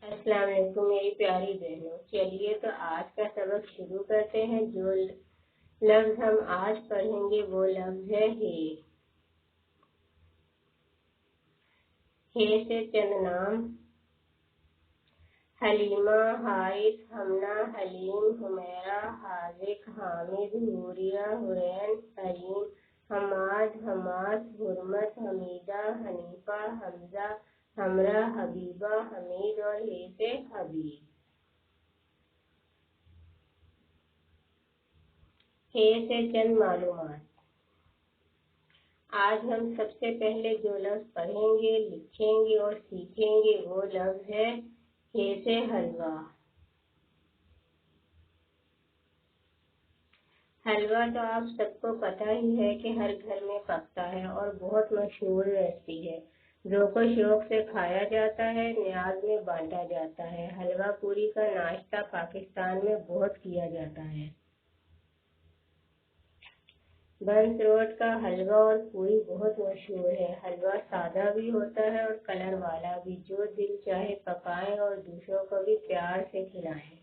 अस्सलाम वालेकुम मेरी प्यारी बहनों। चलिए तो आज का सबक शुरू करते हैं। जो लफ्ज हम आज पढ़ेंगे वो लफ्ज है हे। हे से चंद नाम: हलीमा, हारिस, हमना, हलीम, हुमैरा, हाजिक, हामिद, नूरिया, हुरैन, अरीम, हमाद, हमास, हुरमत, हमीदा, हनीफा, हमजा, हमरा, हबीबा, हमीद और हे से हबीब। हे से चंद मालूमात। आज हम सबसे पहले जो लफ्ज पढ़ेंगे, लिखेंगे और सीखेंगे वो लफ्ज है हे से हलवा। हलवा तो आप सबको पता ही है कि हर घर में पकता है और बहुत मशहूर रेसिपी है। जो को शौक से खाया जाता है, न्याज में बांटा जाता है। हलवा पूरी का नाश्ता पाकिस्तान में बहुत किया जाता है। बंस रोड का हलवा और पूरी बहुत मशहूर है। हलवा सादा भी होता है और कलर वाला भी। जो दिल चाहे पकाएं और दूसरों को भी प्यार से खिलाएं।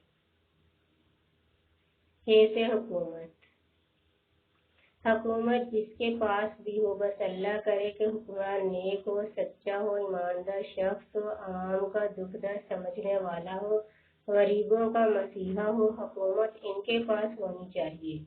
हे से हुकूमत। हुकूमत जिसके पास भी हो, बस अल्लाह करे कि हुक्मरान नेक हो, सच्चा हो, ईमानदार शख्स हो, आवाम का दुख दर्द समझने वाला हो, गरीबों का मसीहा हो। हुकूमत इनके पास होनी चाहिए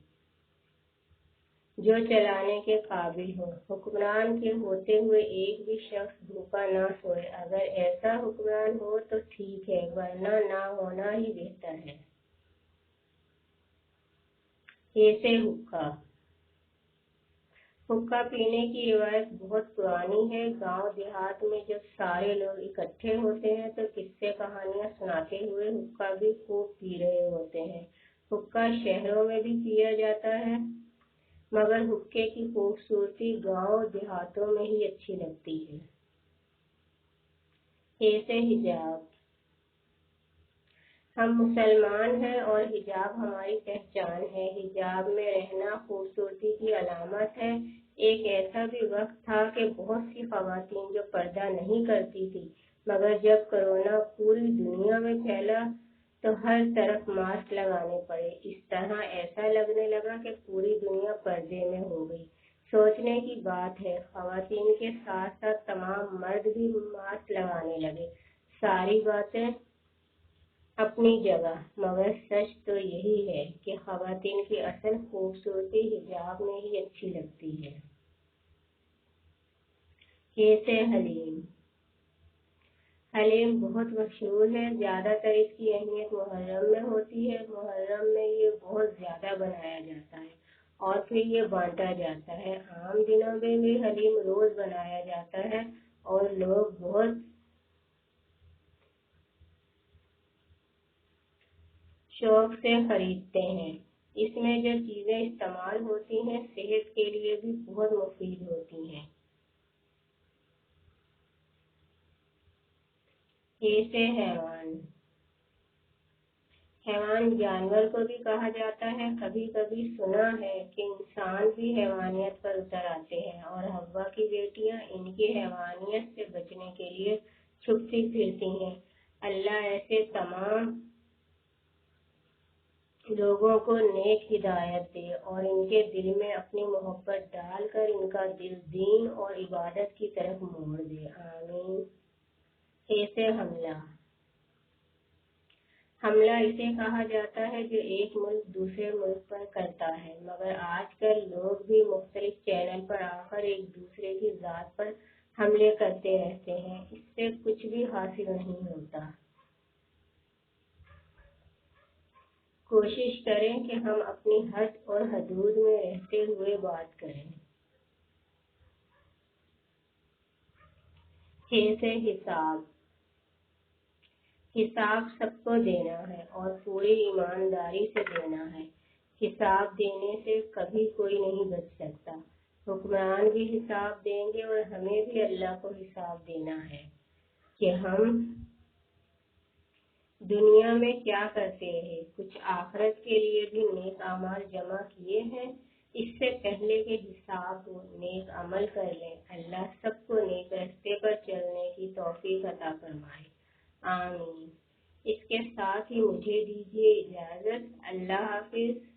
जो चलाने के काबिल हो। हुक्मरान के होते हुए एक भी शख्स भूखा ना सोए। अगर ऐसा हुक्मरान हो तो ठीक है, वरना ना होना ही बेहतर है। हे से हुक्का। हुक्का पीने की रिवायत बहुत पुरानी है। गांव देहात में जब सारे लोग इकट्ठे होते हैं तो किस्से कहानियां सुनाते हुए हुक्का भी खूब पी रहे होते हैं। हुक्का शहरों में भी पिया जाता है, मगर हुक्के की खूबसूरती गांव देहातों में ही अच्छी लगती है। हे से हिजाब। हम मुसलमान हैं और हिजाब हमारी पहचान है। हिजाब में रहना खूबसूरती की अलामत है। एक ऐसा भी वक्त था कि बहुत सी खवातीन जो पर्दा नहीं करती थी, मगर जब कोरोना पूरी दुनिया में फैला तो हर तरफ मास्क लगाने पड़े। इस तरह ऐसा लगने लगा कि पूरी दुनिया पर्दे में हो गई। सोचने की बात है, खवातीन के साथ साथ तमाम मर्द भी मास्क लगाने लगे। सारी बातें अपनी जगह, मगर सच तो यही है कि खवातीन की असल खूबसूरती हिजाब में ही अच्छी लगती है। हे से हलीम। हलीम बहुत मशहूर है। ज्यादातर इसकी अहमियत मुहर्रम में होती है। मुहर्रम में ये बहुत ज्यादा बनाया जाता है और फिर ये बांटा जाता है। आम दिनों में भी हलीम रोज बनाया जाता है और लोग बहुत शौक से खरीदते हैं। इसमें जो चीजें इस्तेमाल होती हैं सेहत के लिए भी बहुत मुफीद होती हैं। हे से हैवान। हैवान जानवर को भी कहा जाता है। कभी कभी सुना है कि इंसान भी हैवानियत पर उतर आते हैं और हव्वा की बेटियां इनकी हैवानियत से बचने के लिए छुपती फिरती हैं। अल्लाह ऐसे तमाम लोगों को नेक हिदायत दे और इनके दिल में अपनी मोहब्बत डालकर इनका दिल दीन और इबादत की तरफ मोड़ दे। आमीन। हे से हमला। हमला इसे कहा जाता है जो एक मुल्क दूसरे मुल्क पर करता है, मगर आजकल लोग भी मुख्तलिफ चैनल पर आकर एक दूसरे की जात पर हमले करते रहते हैं। इससे कुछ भी हासिल नहीं होता। कोशिश करें कि हम अपनी हद और हदूद में रहते हुए बात करें। हे से हिसाब। हिसाब सबको देना है और पूरी ईमानदारी से देना है। हिसाब देने से कभी कोई नहीं बच सकता। हुक्मरान भी हिसाब देंगे और हमें भी अल्लाह को हिसाब देना है कि हम दुनिया में क्या करते रहे। कुछ आखिरत के लिए भी नेक अमाल जमा किए हैं। इससे पहले के हिसाब हो, नेक अमल कर लें। अल्लाह सबको नेक रास्ते पर चलने की तौफीक अता फरमाए। आमीन। اس کے ساتھ ہی مجھے دیجیے اجازت۔ اللہ حافظ۔